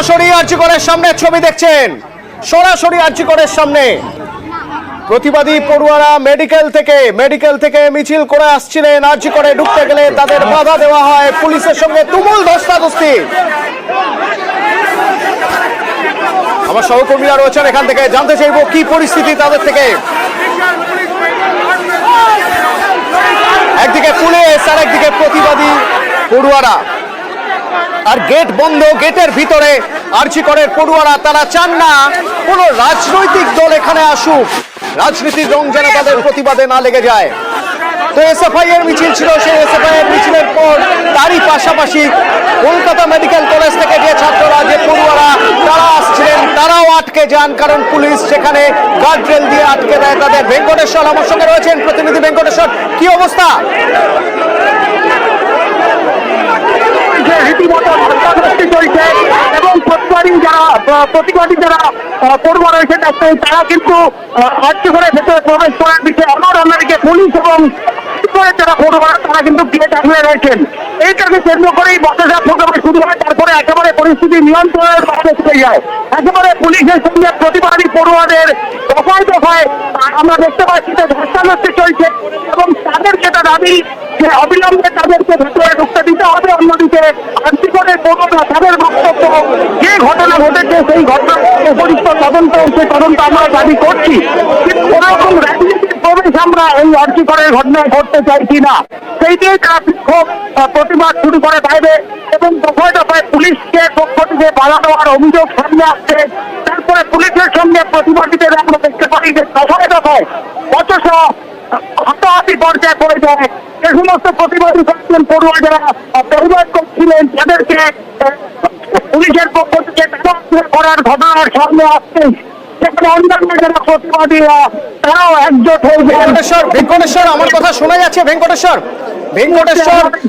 সরাসরি আরজিকরের সামনে ছবি দেখছেন, সরাসরি আরজিকরের সামনে প্রতিবাদী পড়ুয়ারা মেডিকেল থেকে মিছিল করে আসছিলেন। আরজিকরে ঢুকতে গেলে তাদের বাধা দেওয়া হয়, পুলিশের সঙ্গে তুমুল ধস্তাধস্তি। আমার সহকর্মীরা রয়েছেন এখান থেকে, জানতে চাইবো কি পরিস্থিতি তাদের থেকে। একদিকে পুলিশ আর একদিকে প্রতিবাদী পড়ুয়ারা, আর গেট বন্ধ। গেটের ভিতরে আরজিকরের পড়ুয়ারা তারা চান না কোনো রাজনৈতিক দল এখানে আসুক, রাজনীতির রং যেন তাদের প্রতিবাদে না লেগে যায়। তো এসএফআই এর মিছিল ছিল, সেই এসএফআই এর মিছিলের পর তারই পাশাপাশি কলকাতা মেডিকেল কলেজ থেকে যে ছাত্ররা, যে পড়ুয়ারা তারা আসছিলেন, তারাও আটকে যান, কারণ পুলিশ সেখানে গার্ডরেল দিয়ে আটকে দেয় তাদের। ভেঙ্কটেশ্বর আমার সঙ্গে রয়েছেন প্রতিনিধি। ভেঙ্কটেশ্বর, কি অবস্থা? রীতিমতো ধস্তাধস্তি চলছে এবং প্রতিবাদী যারা পড়ুয়া রয়েছে তারা কিন্তু আরজিকরের ভেতরে প্রবেশ করার বিষয়ে অন্যদিকে পুলিশ এবং যারা পড়ুয়া তারা কিন্তু গেট আটকে রয়েছেন। এইটাকে কেন্দ্র করেই বচসা প্রোগ্রামে শুরু হয়, তারপরে একেবারে পরিস্থিতি নিয়ন্ত্রণের বাইরে চলে যায়। একেবারে পুলিশের সঙ্গে প্রতিবাদী পড়ুয়াদের দফায় দফায় আমরা দেখতে পাচ্ছি যে ধস্তাধস্তি চলছে এবং তাদের যেটা দাবি যে অবিলম্বে তাদেরকে ভেতরে ঢুকতে দিতে হবে। অন্যদিকে আরজিকরের পড়ুয়ারা তাদের বক্তব্য, যে ঘটনা ঘটেছে সেই ঘটনার উপযুক্ত তদন্ত, সেই তদন্ত আমরা দাবি করছি, কিন্তু কোনোরকম রাজনীতির প্রবেশ আমরা এই আরজিকরের ঘটনায় করতে চাইছি না। সেই দিয়ে তারা বিক্ষোভ প্রতিবাদ শুরু করে বাইরে এবং দফায় দফায় পুলিশকে পক্ষ থেকে বাধা দেওয়ার অভিযোগ সামনে আসছে। তারপরে পুলিশের সঙ্গে প্রতিবাদীদের আমরা দেখতে পাই যে দফায় দফায় বচসা হাতাহাতি পর্যায়ে পড়ে যায়। যে সমস্ত প্রতিবাদী থাকছেন পড়ুয়া যারা প্রতিবাদ করছিলেন তাদেরকে পুলিশের পক্ষ থেকে করার ঘটনার সামনে আসছে। সেখানে অন্যান্য যারা প্রতিবাদীরা তারাও একজোট হয়ে যায়। ভেঙ্কটেশ্বর, আমার কথা শোনা যাচ্ছে? ভেঙ্কটেশ্বর,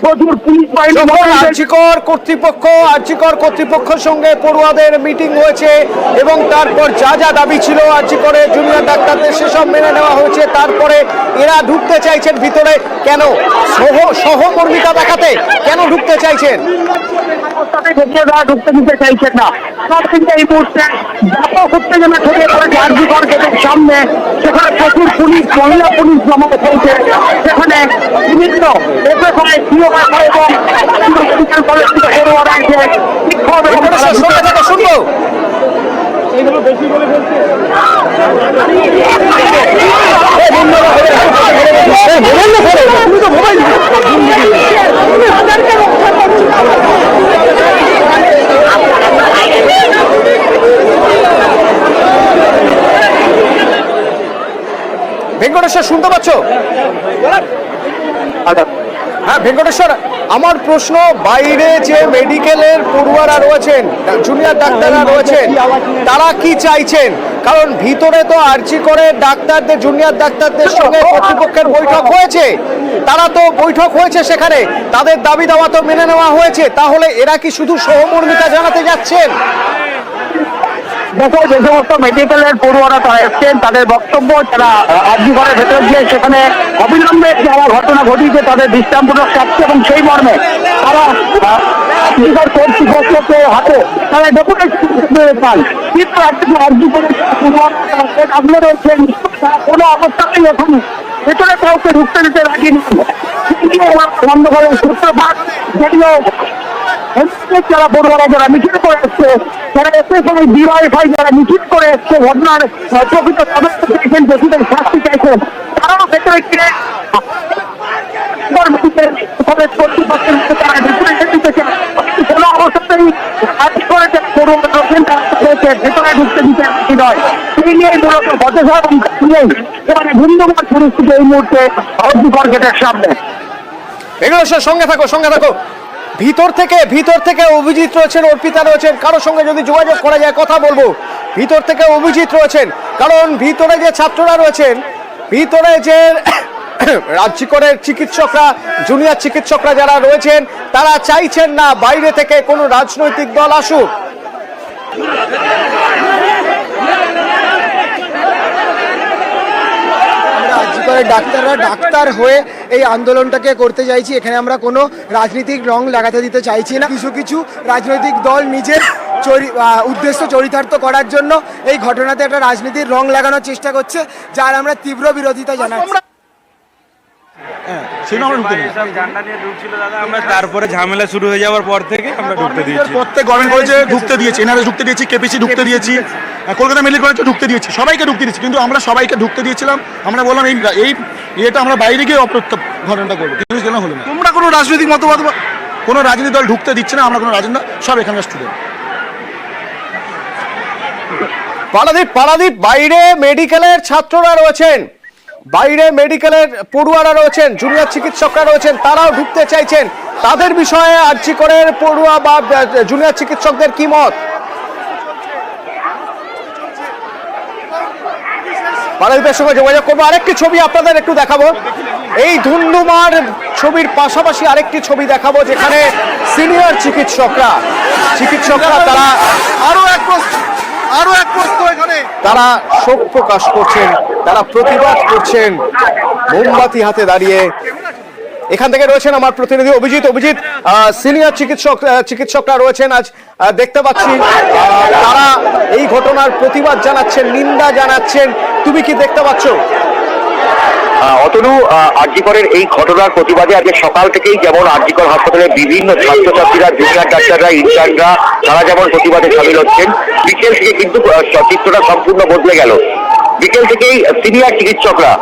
প্রচুর পুলিশ বাহিনী, আরজিকর কর্তৃপক্ষের সঙ্গে পড়ুয়াদের মিটিং হয়েছে এবং তারপর যা যা দাবি ছিল আরজিকরের জুনিয়র ডাক্তারদের সেসব মেনে নেওয়া হয়েছে। তারপরে এরা ঢুকতে চাইছেন ভিতরে কেন? সহমর্মিতা দেখাতে কেন ঢুকতে চাইছেন? ঢুকতে দিতে চাইছেন না। এই মুহূর্তে ব্যাপক উত্তেজনা ছড়িয়ে পড়েছে আরজিকর গেটের সামনে। সেখানে প্রচুর পুলিশ, মহিলা পুলিশ জমা হয়েছে। সেখানে বিভিন্ন এসএফআই, সিওএফআই এবং মেডিকেল কলেজ থেকে পড়ুয়ারা এসে বিক্ষোভ শুনবো। এইগুলো বেশি বলে ফেলছে। ভেঙ্কটেশ্বর, শুনতে পাচ্ছ? হ্যাঁ ভেঙ্কটেশ্বর, আমার প্রশ্ন, বাইরে যে মেডিকেলের পড়ুয়ারা রয়েছেন, জুনিয়র ডাক্তাররা রয়েছেন, তারা কি চাইছেন? কারণ ভিতরে তো আরজিকরের ডাক্তারদের, জুনিয়র ডাক্তারদের সঙ্গে কর্তৃপক্ষের বৈঠক হয়েছে, তারা তো বৈঠক হয়েছে, সেখানে তাদের দাবি দাওয়া তো মেনে নেওয়া হয়েছে। তাহলে এরা কি শুধু সহমর্মিতা জানাতে যাচ্ছেন? দেখো, যে সমস্ত মেডিকেলের পড়ুয়ারা তারা এসছেন, তাদের বক্তব্য যারা আরজিকরের ভেতরে গিয়ে সেখানে অবিলম্বে যারা ঘটনা ঘটিয়েছে তাদের দৃষ্টান্তমূলক শাস্তি এবং সেই মর্মে তারা আরজিকর কর্তৃপক্ষকে হাতে তারা ডকুমেন্ট পান। কিন্তু আরজিকরের পড়ুয়ারা রয়েছেন, কোনো অবস্থাতেই এখন ভেতরে কাউকে ঢুকতে দিতে রাজি নেই। বন্ধ করার সূত্রপাত যদিও যারা পড়ুয়ারা যারা মিছিল করে এসছে, যারা এসএফআই, ডিওয়াইফআই যারা মিছিল করে এসছে, ঘটনার প্রকৃত তদন্ত চাইছেন, দোষীদের শাস্তি চাইছেন, তারাও ভেতরে গিয়ে কর্তৃপক্ষের মধ্যে তারা ভেতরে দিতে চান। কোনো অবস্থাতেই করে যারা পড়ুয়ারা রয়েছেন তারা ভেতরে ঢুকতে দিতে রাজি নয়। সেই নিয়ে মূলত বচসা এবং এখানে ভিন্নমত পরিস্থিতি এই মুহূর্তে আরজিকর গেটের সামনে। ভেঙ্কটেশ্বর, সঙ্গে থাকো। ভিতর থেকে অভিজিৎ রয়েছেন, অর্পিতা রয়েছেন, কারোর সঙ্গে যদি যোগাযোগ করা যায় কথা বলবো। ভিতর থেকে অভিজিৎ রয়েছেন, কারণ ভিতরে যে ছাত্ররা রয়েছেন, ভিতরে যে আরজিকরের চিকিৎসকরা, জুনিয়র চিকিৎসকরা যারা রয়েছেন, তারা চাইছেন না বাইরে থেকে কোনো রাজনৈতিক দল আসুক। ডাক্তাররা ডাক্তার হয়ে এই আন্দোলনটাকে করতে চাইছি। এখানে আমরা কোনো রাজনৈতিক রং লাগাতে দিতে চাইছি না। কিছু রাজনৈতিক দল নিজের উদ্দেশ্য চরিতার্থ করার জন্য এই ঘটনাতে একটা রাজনীতির রং লাগানোর চেষ্টা করছে, যার আমরা তীব্র বিরোধিতা জানাচ্ছি। আমরা তারপরে ঝামেলা শুরু হয়ে যাওয়ার পর থেকে আমরা ঢুকতে দিয়েছি। প্রত্যেক গভর্নমেন্ট কলেজে ঢুকতে দিয়েছি, এনআরএস ঢুকতে দিয়েছি, কেপিসি ঢুকতে দিয়েছি, কলকাতা মেডিকেল কলেজে ঢুকতে দিয়েছি, সবাইকে ঢুকতে দিয়েছি। কিন্তু আমরা সবাইকে ঢুকতে দিয়েছিলাম, আমরা বললাম এই ইয়েটা আমরা বাইরে গিয়ে ঘটনাটা করবো, কিন্তু কেন হলো না? তোমরা কোনো রাজনৈতিক মতবাদ কোনো রাজনৈতিক দল ঢুকতে দিচ্ছে না, আমরা কোনো রাজনীতি সব এখানকার স্টুডেন্ট। পারাদীপ বাইরে মেডিকেলের ছাত্ররা রয়েছেন, বাইরে মেডিকেলের পড়ুয়ারা রয়েছেন, জুনিয়র চিকিৎসকরা রয়েছেন, তারাও ঢুকতে চাইছেন। তাদের বিষয়ে আরজিকরের পড়ুয়া বা জুনিয়র চিকিৎসকদের কি মত? পারাদীপের সঙ্গে যোগাযোগ করবো। আরেকটি ছবি আপনাদের একটু দেখাবো, এই ধুন্ধুমার ছবির পাশাপাশি আরেকটি ছবি দেখাবো, যেখানে সিনিয়র চিকিৎসকরা তারা আরো এক প্রশ্ন এখানে তারা শোক প্রকাশ করছেন, তারা প্রতিবাদ করছেন মোমবাতি হাতে দাঁড়িয়ে। এখান থেকে রয়েছেন আমার প্রতিনিধি অভিজিৎ। সিনিয়র চিকিৎসকরা রয়েছেন, আজ দেখতে পাচ্ছি তারা এই ঘটনার প্রতিবাদ জানাচ্ছেন, নিন্দা জানাচ্ছেন। তুমি কি দেখতে পাচ্ছ? অতনু, আরজিকরের এই ঘটনার প্রতিবাদে আজকে সকাল থেকেই যেমন আরজিকর হাসপাতালের বিভিন্ন ছাত্রছাত্রীরা, জুনিয়র ডাক্তাররা, ইন্টার্নরা তারা যেমন প্রতিবাদে সামিল হচ্ছেন, বিকেল থেকে কিন্তু চিত্রটা সম্পূর্ণ বদলে গেল। বিকেল থেকেই সিনিয়র চিকিৎসকরা,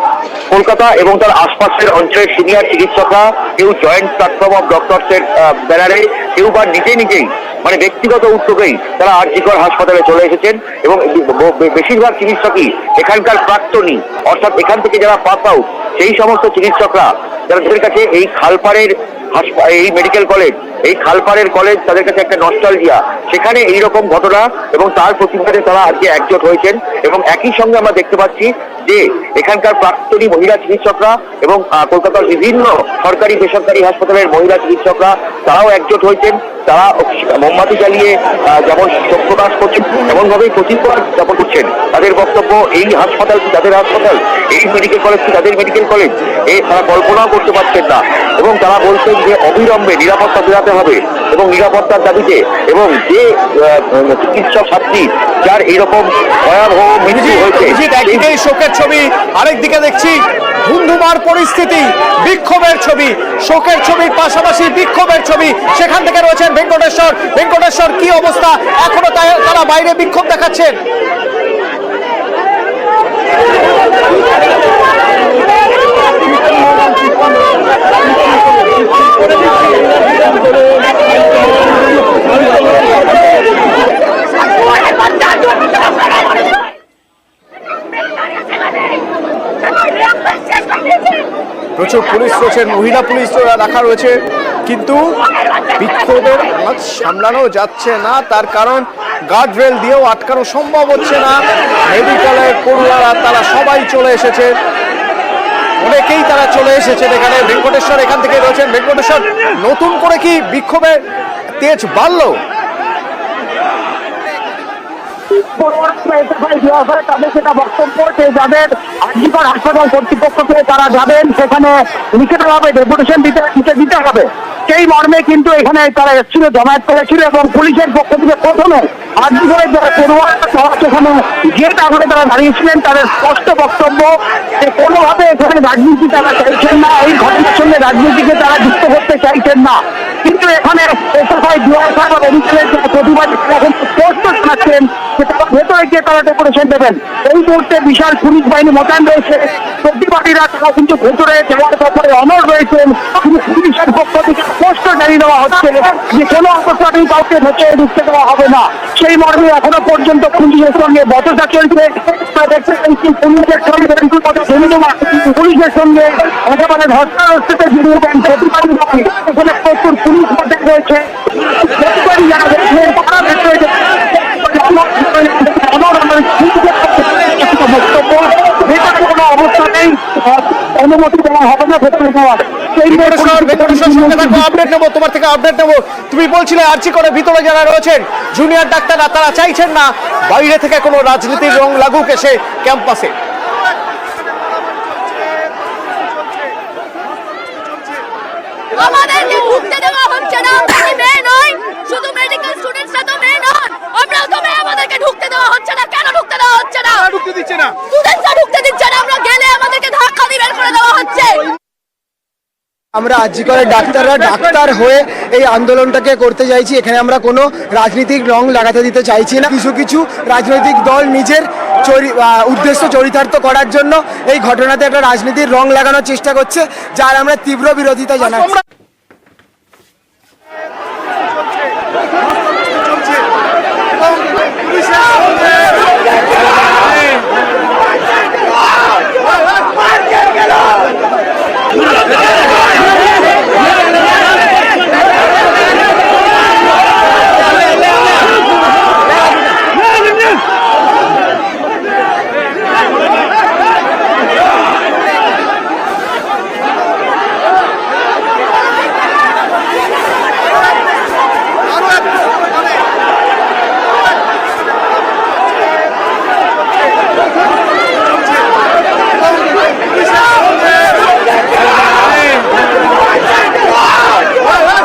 কলকাতা এবং তার আশপাশের অঞ্চলের সিনিয়র চিকিৎসকরা, কেউ জয়েন্ট প্ল্যাটফর্ম অফ ডক্টরসের ব্যানারে, কেউ বা নিজেই মানে ব্যক্তিগত উদ্যোগেই তারা আরজিকর হাসপাতালে চলে এসেছেন। এবং বেশিরভাগ চিকিৎসকই এখানকার প্রাক্তনী, অর্থাৎ এখান থেকে যারা পাস আউট, সেই সমস্ত চিকিৎসকরা যাদের কাছে এই খালপাড়ের এই মেডিকেল কলেজ, এই খালপাড়ের কলেজ তাদের কাছে একটা নস্টালজিয়া, সেখানে এইরকম ঘটনা এবং তার প্রতিবাদে তারা আজকে একজোট হয়েছেন। এবং একই সঙ্গে আমরা দেখতে পাচ্ছি যে এখানকার প্রাক্তনী মহিলা চিকিৎসকরা এবং কলকাতার বিভিন্ন সরকারি বেসরকারি হাসপাতালের মহিলা চিকিৎসকরা তারাও একজোট হয়েছেন। তারা মোমবাতি জ্বালিয়ে যেমন শোক প্রকাশ করছেন, এমনভাবেই প্রতিবাদ জ্ঞাপন করছেন। তাদের বক্তব্য, এই হাসপাতাল কি তাদের হাসপাতাল, এই মেডিকেল কলেজ কি তাদের মেডিকেল কলেজ, তারা কল্পনাও করতে পারছেন না। এবং তারা বলছেন যে অবিলম্বে নিরাপত্তা দেওয়াতে হবে এবং নিরাপত্তার দাবিতে, এবং যে চিকিৎসক ছাত্রী যার এইরকম ভয়াবহ মৃত্যু হয়েছে। একদিকে শোকের ছবি, আরেকদিকে দেখছি ধুন্ধুমার পরিস্থিতি, বিক্ষোভের ছবি, শোকের ছবির পাশাপাশি বিক্ষোভের ছবি। সেখান থেকে রয়েছেন ভেঙ্কটেশ্বর, কি অবস্থা? এখনো তারা বাইরে বিক্ষোভ দেখাচ্ছেন। প্রচুর পুলিশ রয়েছেন, মহিলা পুলিশ রাখা রয়েছে, কিন্তু বিক্ষোভের আওয়াজ সামলানো যাচ্ছে না। তার কারণ গার্ড রেল দিয়েও আটকানো সম্ভব হচ্ছে না। মেডিকেলের পড়ুয়ারা তারা সবাই চলে এসেছে, অনেকেই তারা চলে এসেছেন এখানে। ভেঙ্কটেশ্বর এখান থেকে রয়েছেন। ভেঙ্কটেশ্বর, নতুন করে কি বিক্ষোভের তেজ বাড়লো? তাদের সেটা বক্তব্য যে যাদের আরজিকর হাসপাতাল কর্তৃপক্ষকে তারা যাবেন সেখানে লিখিতভাবে ডেপুটেশন দিতে হবে, সেই মর্মে কিন্তু এখানে তারা এসেছিল, জমায়েত করেছিল। এবং পুলিশের পক্ষ থেকে প্রথমে আরজিকরের যারা পড়ুয়া তারা সেখানে গেট আগুনে তারা দাঁড়িয়েছিলেন। তাদের স্পষ্ট বক্তব্য যে কোনোভাবে এখানে রাজনীতি তারা চাইছেন না, এই ঘটনার সঙ্গে রাজনীতিকে তারা যুক্ত করতে চাইছেন না। কিন্তু এখানে এসএফআই ডিওয়াইফাই বা মেডিকেলের যে প্রতিবাদ এখন স্পষ্ট জানাচ্ছেন যে তারা ভেতরে গিয়ে তারা ডেপুটেশন দেবেন। এই মুহূর্তে বিশাল পুলিশ বাহিনী মোতায়েন রয়েছে, প্রতিবাদীরা তারা কিন্তু ভেতরে যাওয়ার ব্যাপারে অনড় রয়েছেন। কিন্তু পুলিশের পক্ষ থেকে স্পষ্ট জানিয়ে দেওয়া হচ্ছে যে কোনো অবস্থাতেই কাউকে ভেতরে ঢুকতে দেওয়া হবে না। সেই মর্মে এখনো পর্যন্ত পুলিশের সঙ্গে বচসা চলছে। পুলিশের সঙ্গে একেবারে ধস্তাধস্তিতে জড়িয়ে দেন প্রতিবাদীরা। এখানে প্রচুর পুলিশ মোতায়েন রয়েছে, প্রতিবাদী যারা রয়েছেন তারা ভেতরে বক্তব্য ভেতরে কোনো অবস্থা নেই, অনুমতি দেওয়া হবে না ভেতরে যাওয়ার। আপডেট নেবো তোমার থেকে, আপডেট নেবো। তুমি বলছিলে আরজিকরের ভিতরে যারা রয়েছেন জুনিয়র ডাক্তাররা তারা চাইছেন না বাইরে থেকে কোনো রাজনীতির রং লাগুক এসে ক্যাম্পাসে। আমাদেরকে ঢুকতে দেওয়া হচ্ছে না। আমি মেয়ে নই, শুধু মেডিকেল স্টুডেন্টসরা তো মেয়ে নন, আমরা আরজি করের ডাক্তাররা ডাক্তার হয়ে এই আন্দোলনটাকে করতে চাইছি। এখানে আমরা কোনো রাজনৈতিক রং লাগাতে দিতে চাইছি না। কিছু কিছু রাজনৈতিক দল নিজের উদ্দেশ্য চরিতার্থ করার জন্য এই ঘটনাতে একটা রাজনীতির রং লাগানোর চেষ্টা করছে, যার আমরা তীব্র বিরোধিতা জানাচ্ছি।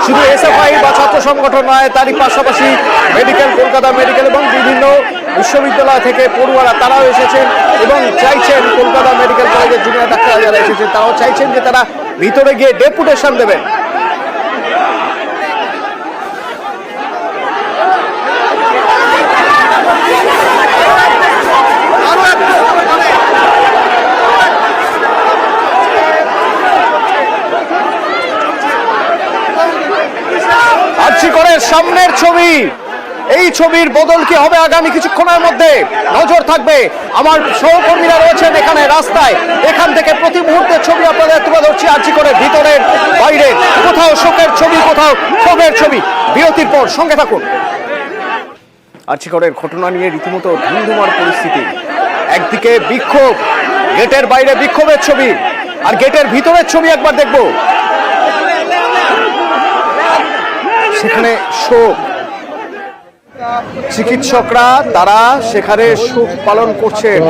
শুধু এসএফআই বা ছাত্র সংগঠন নয়, তারই পাশাপাশি কলকাতা মেডিকেল এবং বিভিন্ন বিশ্ববিদ্যালয় থেকে পড়ুয়ারা তারাও এসেছেন এবং চাইছেন কলকাতা মেডিকেল কলেজের জুনিয়র ডাক্তাররা যারা এসেছেন তারাও চাইছেন যে তারা ভিতরে গিয়ে ডেপুটেশন দেবেন। আরজি করের সামনের ছবি, এই ছবির বদল কি হবে আগামী কিছুক্ষণের মধ্যে নজর থাকবে। আমার সহকর্মীরা রয়েছেন এখানে রাস্তায়, এখান থেকে প্রতি মুহূর্তে ছবি আপনাদের তুলে ধরছি। আরজি করের ভিতরের বাইরে কোথাও শোকের ছবি, কোথাও ক্ষোভের ছবি। বিরতির পর সঙ্গে থাকুন। আরজি করের ঘটনা নিয়ে রীতিমতো ধুমধুমার পরিস্থিতি। একদিকে বিক্ষোভ, গেটের বাইরে বিক্ষোভের ছবি, আর গেটের ভিতরের ছবি একবার দেখব। সেখানে শোক, চিকিৎসকরা তারা সেখানে শোক পালন করছেন।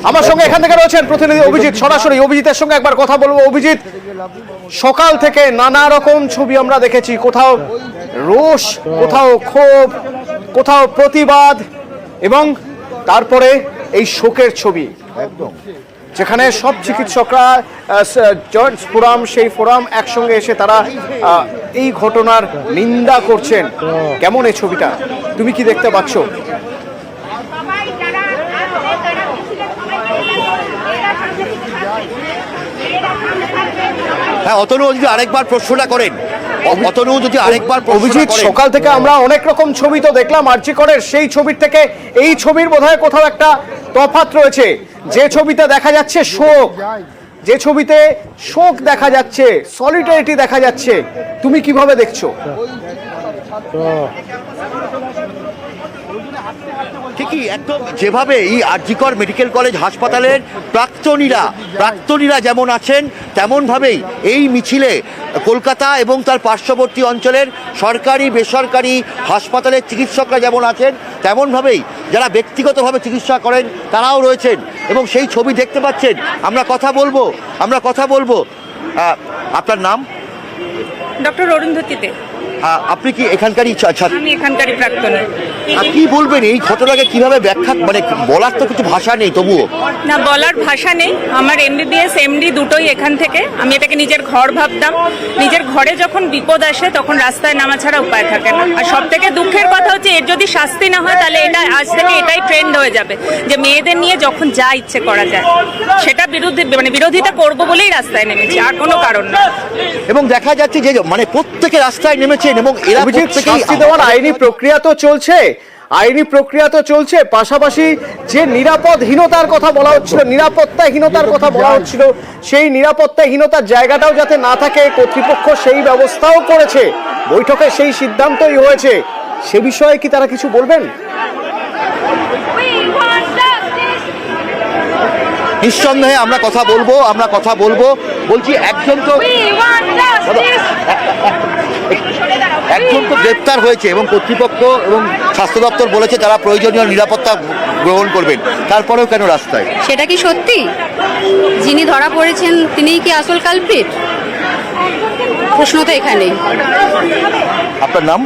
আমার সঙ্গে এখান থেকে রয়েছেন প্রতিনিধি অভিজিৎ, সরাসরি অভিজিতের সঙ্গে একবার কথা বলবো। অভিজিৎ, সকাল থেকে নানা রকম ছবি আমরা দেখেছি, কোথাও রোষ, কোথাও ক্ষোভ, কোথাও প্রতিবাদ এবং তারপরে এই শোকের ছবি, একদম যেখানে সব চিকিৎসকরা জয়েন্টস ফোরাম, সেই ফোরাম একসঙ্গে এসে তারা এই ঘটনার নিন্দা করছেন। কেমন এই ছবিটা, তুমি কি দেখতে পাচ্ছ? হ্যাঁ, অতনু যদি আরেকবার প্রশ্নটা করেন, অতনু যদি আরেকবার অভিজিৎ, সকাল থেকে আমরা অনেক রকম ছবি তো দেখলাম আরজি করের, সেই ছবির থেকে এই ছবির বোধহয় কোথাও একটা তফাৎ রয়েছে। যে ছবিতে দেখা যাচ্ছে শোক, যে ছবিতে শোক দেখা যাচ্ছে, সলিডারিটি দেখা যাচ্ছে, তুমি কিভাবে দেখছো? ঠিকই, একদম যেভাবে এই আরজিকর মেডিকেল কলেজ হাসপাতালের প্রাক্তনীরা যেমন আছেন, তেমনভাবেই এই মিছিলে কলকাতা এবং তার পার্শ্ববর্তী অঞ্চলের সরকারি বেসরকারি হাসপাতালের চিকিৎসকরা যেমন আছেন, তেমনভাবেই যারা ব্যক্তিগতভাবে চিকিৎসা করেন তারাও রয়েছেন এবং সেই ছবি দেখতে পাচ্ছেন। আমরা কথা বলবো। আপনার নাম? ডক্টর অরুন্ধতী দে। আপনি কি এখানকারই ছাত্র? আমি এখানকারই প্রাক্তনী। কি বলবেন এই ঘটনাকে, কিভাবে ব্যাখ্যা, মানে বলার তো কিছু ভাষা নেই তবুও। না, বলার ভাষা নেই। আমার MBBS MD দুটোই এখান থেকে। আমি এটাকে নিজের ঘর ভাবতাম। নিজের ঘরে যখন বিপদ আসে তখন রাস্তায় নামা ছাড়া উপায় থাকে না। আর সব থেকে দুঃখের কথা হচ্ছে, এর যদি শাস্তি না হয় তাহলে এটা আজ থেকে এটাই ট্রেন্ড হয়ে যাবে যে মেয়েদের নিয়ে যখন যা ইচ্ছে করা যায়, সেটা বিরোধিতা করবো বলেই রাস্তায় নেমেছি, আর কোনো কারণ না। এবং দেখা যাচ্ছে যে মানে প্রত্যেকে রাস্তায় নেমেছেন এবং এরা শাস্তি দেওয়ার আইনি প্রক্রিয়া তো চলছে, পাশাপাশি যে নিরাপদহীনতার কথা বলা হচ্ছিল, নিরাপত্তাহীনতার কথা বলা হচ্ছিল, সেই নিরাপত্তাহীনতার জায়গাটাও যাতে না থাকে কর্তৃপক্ষ সেই ব্যবস্থাও করেছে। বৈঠকে সেই সিদ্ধান্তই হয়েছে। সে বিষয়ে কি তারা কিছু বলবেন? নিঃসন্দেহে আমরা কথা বলবো। বলছি একজন তো গ্রেপ্তার হয়েছে এবং কর্তৃপক্ষ এবং স্বাস্থ্য দপ্তর বলেছে তারা প্রয়োজনীয় নিরাপত্তা গ্রহণ করবেন, তারপরেও কেন রাস্তায়? সেটা কি সত্যি? যিনি ধরা পড়েছেন তিনিই কি আসল কালপ্রিট? প্রশ্ন তো এখানেই। আপনার নাম?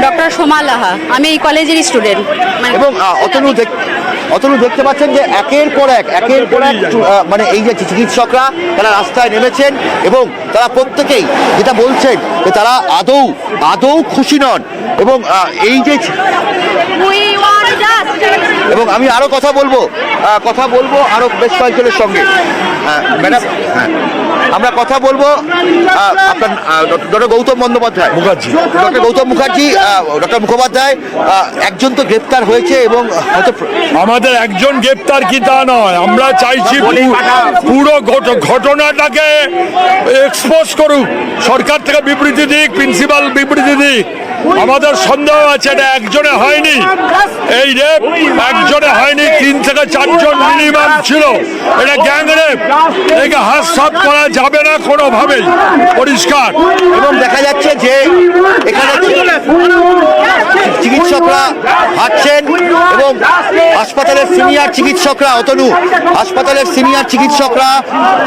ডক্টর সোমা লাহা। আমি এই কলেজের স্টুডেন্ট। এবং অতনু অতনু দেখতে পাচ্ছেন যে একের পর এক মানে এই যে চিকিৎসকরা তারা রাস্তায় নেমেছেন এবং তারা প্রত্যেকেই যেটা বলছেন যে তারা আদৌ খুশি নন এবং এই যে এবং আমি আরো কথা বলবো আরো বেশ কয়েকজনের সঙ্গে। ম্যাডাম, হ্যাঁ, আমরা কথা বলবো আপনার ডক্টর গৌতম বন্দ্যোপাধ্যায় মুখার্জি, ডক্টর মুখোপাধ্যায়, একজন তো গ্রেপ্তার হয়েছে এবং হয়তো আমাদের একজন গ্রেপ্তার কি তা নয়, আমরা চাইছি পুরো ঘটনাটাকে এক্সপোজ করুক, সরকার থেকে বিবৃতি দিক, প্রিন্সিপাল বিবৃতি দিক। আমাদের সন্দেহ আছে এটা একজনে হয়নি, এই রেপ একজনে হয়নি, 3 থেকে 4 জন মিনিমাম ছিল। এটা গ্যাং রেপ, একে হাতসাত করা যাবে না কোনোভাবেই, পরিষ্কার। এবং দেখা যাচ্ছে যে এখানে চিকিৎসকরা হাঁটছেন এবং হাসপাতালের সিনিয়র চিকিৎসকরা, হাসপাতালের সিনিয়র চিকিৎসকরা,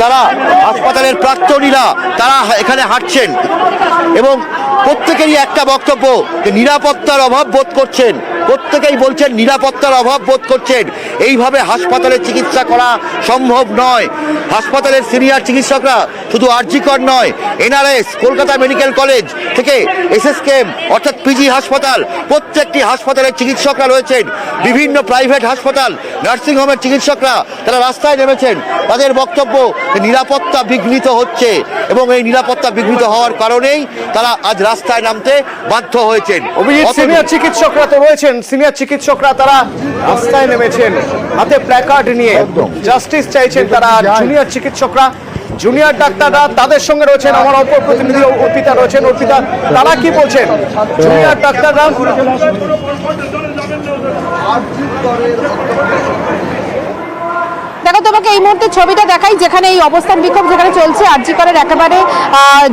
তারা হাসপাতালের প্রাক্তনীরা তারা এখানে হাঁটছেন এবং প্রত্যেকেরই একটা বক্তব্য যে নিরাপত্তার অভাব বোধ করছেন। প্রত্যেকেই বলছেন নিরাপত্তার অভাব বোধ করছেন, এইভাবে হাসপাতালে চিকিৎসা করা সম্ভব নয়। হাসপাতালের সিনিয়র চিকিৎসকরা শুধু আরজিকর নয়, এনআরএস, কলকাতা মেডিকেল কলেজ থেকে এসএসকেএম অর্থাৎ পিজি হাসপাতাল, প্রত্যেকটি হাসপাতালের চিকিৎসকরা রয়েছেন। বিভিন্ন প্রাইভেট হাসপাতাল, নার্সিংহোমের চিকিৎসকরা তারা রাস্তায় নেমেছেন। তাদের বক্তব্য নিরাপত্তা বিঘ্নিত হচ্ছে এবং এই নিরাপত্তা বিঘ্নিত হওয়ার কারণেই তারা আজ রাস্তায় নামতে বাধ্য হয়েছেন। সিনিয়র চিকিৎসকরা তো রয়েছেন, সিনিয়র চিকিৎসকরা তারা রাস্তায় নেমেছেন হাতে প্ল্যাকার্ড নিয়ে, জাস্টিস চাইছেন তারা। জুনিয়র চিকিৎসকরা, জুনিয়র ডাক্তাররা তাদের সঙ্গে রয়েছেন, আমার অপর প্রতিনিধি অর্পিতা রয়েছেন। অর্পিতা, তারা কি বলছেন? জুনিয়র ডাক্তাররা দেখো, তোমাকে এই মুহূর্তে ছবিটা দেখাই যেখানে এই অবস্থান বিক্ষোভ যেখানে চলছে আরজি করের একেবারে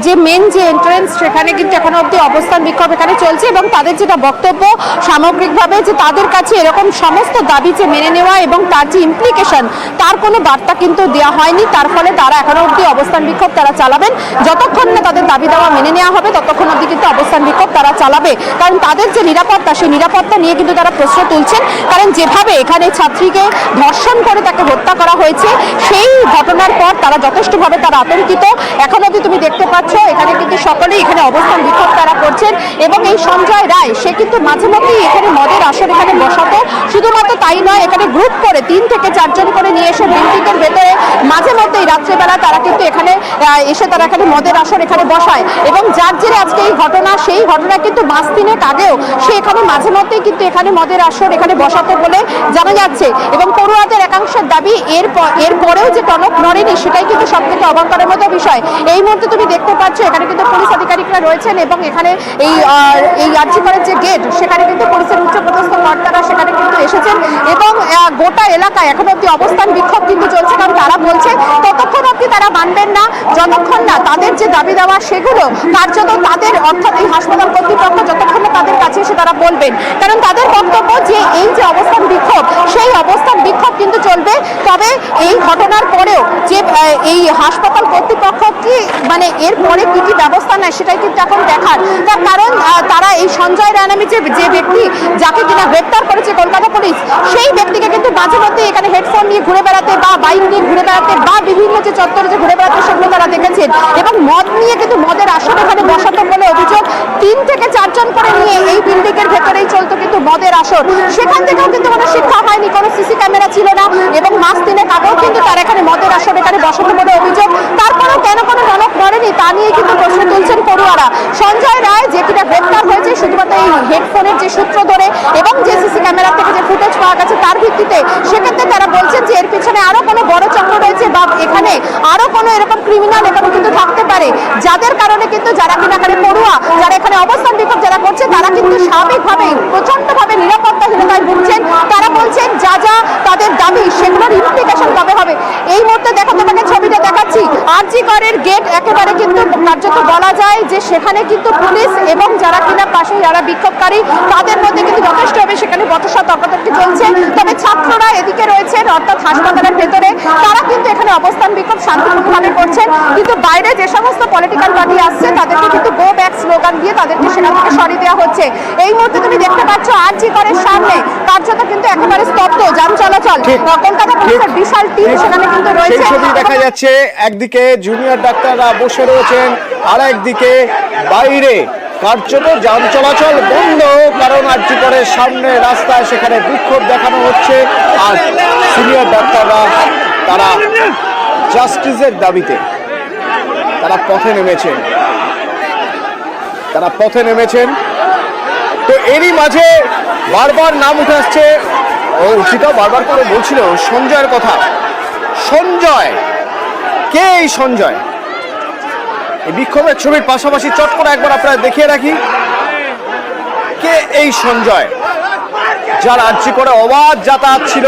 যে মেন যে এন্ট্রেন্স, সেখানে কিন্তু এখনো অবধি অবস্থান বিক্ষোভ এখানে চলছে এবং তাদের যেটা বক্তব্য সামগ্রিকভাবে যে তাদের কাছে এরকম সমস্ত দাবি যে মেনে নেওয়া এবং তার যে ইমপ্লিকেশন তার কোনো বার্তা কিন্তু দেওয়া হয়নি। তার ফলে তারা এখনো অবধি অবস্থান বিক্ষোভ তারা চালাবেন, যতক্ষণ না তাদের দাবি দেওয়া মেনে নেওয়া হবে ততক্ষণ অবধি কিন্তু অবস্থান বিক্ষোভ তারা চালাবে। কারণ তাদের যে নিরাপত্তা, সেই নিরাপত্তা নিয়ে কিন্তু তারা প্রশ্ন তুলছেন। কারণ যেভাবে এখানে ছাত্রীকে ধর্ষণ করে তাকে হত্যা করা হয়েছে, সেই ঘটনার পর তারা যথেষ্টভাবে তারা আতঙ্কিত। এখন অবধি তুমি দেখতে পাচ্ছ এখানে কিন্তু সকলেই এখানে অবস্থান বিক্ষোভ তারা করছেন এবং এই সঞ্জয় রায় সে কিন্তু মাঝে মধ্যেই এখানে মদের আসর এখানে বসাতো। শুধুমাত্র তাই নয়, এখানে গ্রুপ করে 3 থেকে 4 জন করে নিয়ে এসে বিল্ডিংয়ের ভেতরে মাঝে মধ্যেই রাত্রেবেলা তারা কিন্তু এখানে এসে তারা এখানে মদের আসর এখানে বসায় এবং যার জেরে আজকে এই ঘটনা, সেই ঘটনা কিন্তু মাস 3 আগেও সে এখানে মাঝে মধ্যেই কিন্তু এখানে মদের আসর এখানে বসাতো বলে জানা যাচ্ছে। এবং পড়ুয়াদের একাংশের দাবি এরপরেও যে টনক নড়েনি, সেটাই কিন্তু সব থেকে অবাক করার মতো বিষয়। এই মুহূর্তে তুমি দেখতে পাচ্ছ এখানে কিন্তু পুলিশ আধিকারিকরা রয়েছেন এবং এখানে এই আরজি করের যে গেট, সেখানে কিন্তু পুলিশের উচ্চপদস্থ কর্তারা সেখানে কিন্তু এসেছেন এবং গোটা এলাকায় এখন অব্দি অবস্থান বিক্ষোভ কিন্তু চলছে। কারণ তারা বলছে ততক্ষণ অব্দি তারা মানবেন না যতক্ষণ না তাদের যে দাবি দেওয়া সেগুলো কার্যত তাদের, অর্থাৎ এই হাসপাতাল কর্তৃপক্ষ যতক্ষণ না তাদের কাছে এসে তারা বলবেন। কারণ তাদের বক্তব্য যে এই যে অবস্থান বিক্ষোভ, সেই অবস্থান বিক্ষোভ কিন্তু চলবে। তবে এই ঘটনার পরেও যে এই হাসপাতাল কর্তৃপক্ষ কি মানে এর পরে কি কি ব্যবস্থা নেয় সেটাই কিন্তু এখন দেখার। তার কারণ তারা এই সঞ্জয় রায় নামে যে ব্যক্তি যাকে কিনা গ্রেপ্তার করেছে কলকাতা পুলিশ, সেই ব্যক্তিকে কিন্তু মাঝে মধ্যে এখানে হেডফোন নিয়ে ঘুরে বেড়াতে বা বাইক নিয়ে ঘুরে বেড়াতে বা বিভিন্ন যে চত্বরে যে ঘুরে বেড়াতে, সেগুলো তারা দেখেছেন। এবং মদ নিয়ে কিন্তু মদের আসর এখানে বসাতো বলে অভিযোগ। 3 থেকে 4 জন করে নিয়ে এই বিল্ডিংয়ের ভেতরেই চলতো কিন্তু মদের আসর। সেখান থেকেও কিন্তু কোনো শিক্ষা হয়নি, কোনো সিসি ক্যামেরা ছিল না এবং মাস 3 আগেও কিন্তু তারা এখানে মদের আসর এখানে বসাতো বলে অভিযোগ। তারপরেও কেন কোনো টনক নড়েনি তা নিয়ে কিন্তু প্রশ্ন তুলছেন পড়ুয়ারা। সঞ্জয় রায় যে কিনা গ্রেপ্তার হয়েছে শুধুমাত্র এই হেডফোনের যে সূত্র ধরে এবং যে সিসি ক্যামেরা থেকে যে ফুটেজ পাওয়া গেছে তার ভিত্তিতে, সেক্ষেত্রে তারা বলছেন যে এর পিছনে আরো কোনো বড় চক্র রয়েছে বা এখানে আরো কোনো এরকম ক্রিমিনাল এখানে কিন্তু থাকতে পারে, যাদের কারণে কিন্তু যারা কিনা এখানে পড়ুয়া, যারা এখানে অবস্থান বিক্ষোভ যারা করছে, তারা কিন্তু স্বাভাবিকভাবেই প্রচন্ডভাবে নিরাপত্তাহীনতায় ভুগছেন। তারা বলছেন যা যা তাদের দাবি সেগুলোর ইমপ্লিকেশন কবে হবে। এই মুহূর্তে দেখো, তোমাকে ছবিটা দেখাচ্ছি আরজি করের গেট একেবারে কিন্তু কার্যত বলা যায় যে সেখানে কিন্তু পুলিশ এবং যারা কিনা পাশে যারা বিক্ষোভকারী তাদের মধ্যে কিন্তু যথেষ্টভাবে সেখানে বচসা তর্কাতর্কি চলছে। তবে ছাত্ররা এদিকে রয়েছেন অর্থাৎ হাসপাতালের ভেতরে, তারা কিন্তু এখানে অবস্থান বিক্ষোভ শান্তিপূর্ণভাবে করছেন, কিন্তু বাইরে যে সমস্ত পলিটিক্যাল পার্টি আসছে তাদেরকে কিন্তু গো ব্যাক স্লোগান দিয়ে তাদেরকে সেখান থেকে সরিয়ে দেওয়া হচ্ছে। এই মুহূর্তে তুমি দেখতে পাচ্ছ আরজি করের সামনে কার্যত কিন্তু একেবারে স্তব্ধ যান চলাচল। কলকাতা পুলিশের বিশাল টিম সেখানে কিন্তু রয়েছে। সেই ছবি দেখা যাচ্ছে, একদিকে জুনিয়র ডাক্তাররা বসে রয়েছেন, আর একদিকে বাইরে কার্যত যান চলাচল বন্ধ, কারণ আরজি করের সামনে রাস্তায় সেখানে বিক্ষোভ দেখানো হচ্ছে। আর সিনিয়র ডাক্তাররা তারা জাস্টিসের দাবিতে তারা পথে নেমেছেন। তো এরই মাঝে বারবার নাম উঠে আসছে, ও উচিতও বারবার করে বলছিল সঞ্জয়ের কথা। সঞ্জয় কে? এই সঞ্জয়, এই বিক্ষোভের ছবির পাশাপাশি চট করে একবার আপনারা দেখিয়ে রাখি, কে এই সঞ্জয় যার আরজি করে অবাধ যাতায়াত ছিল।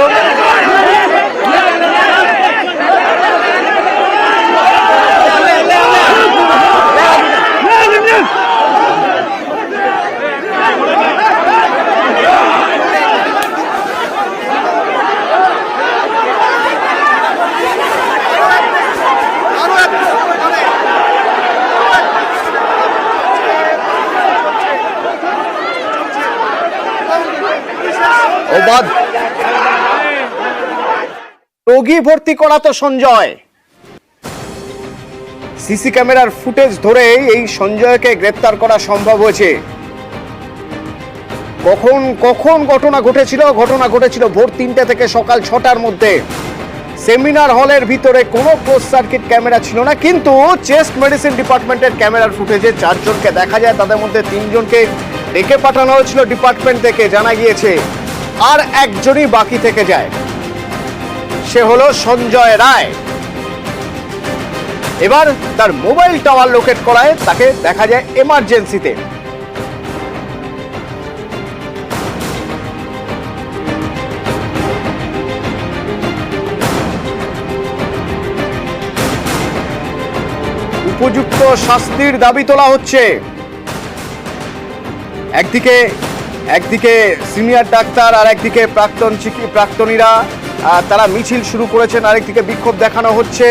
অবাধ রোগী ভর্তি করা তো সঞ্জয়। সিসি ক্যামেরার ফুটেজ ধরে এই সঞ্জয়কে গ্রেপ্তার করা সম্ভব হয়েছে। কখন ঘটনা ঘটেছিল ভোর 3টে থেকে সকাল 6টার মধ্যে। সেমিনার হলের ভিতরে কোনো ক্লোজ সার্কিট ক্যামেরা ছিল না, কিন্তু চেস্ট মেডিসিন ডিপার্টমেন্টের ক্যামেরার ফুটেজে 4 জনকে দেখা যায়, তাদের মধ্যে 3 জনকে ডেকে পাঠানো হয়েছিল ডিপার্টমেন্ট থেকে, জানা গিয়েছে। আর একজনই বাকি থেকে যায়, সে হলো সঞ্জয় রায়। এবার তার মোবাইল টাওয়ার লোকেট করায় তাকে দেখা যায় এমার্জেন্সিতে। উপযুক্ত শাস্তির দাবি তোলা হচ্ছে। একদিকে সিনিয়র ডাক্তার আর একদিকে প্রাক্তনীরা তারা মিছিল শুরু করেছেন, আরেকদিকে বিক্ষোভ দেখানো হচ্ছে।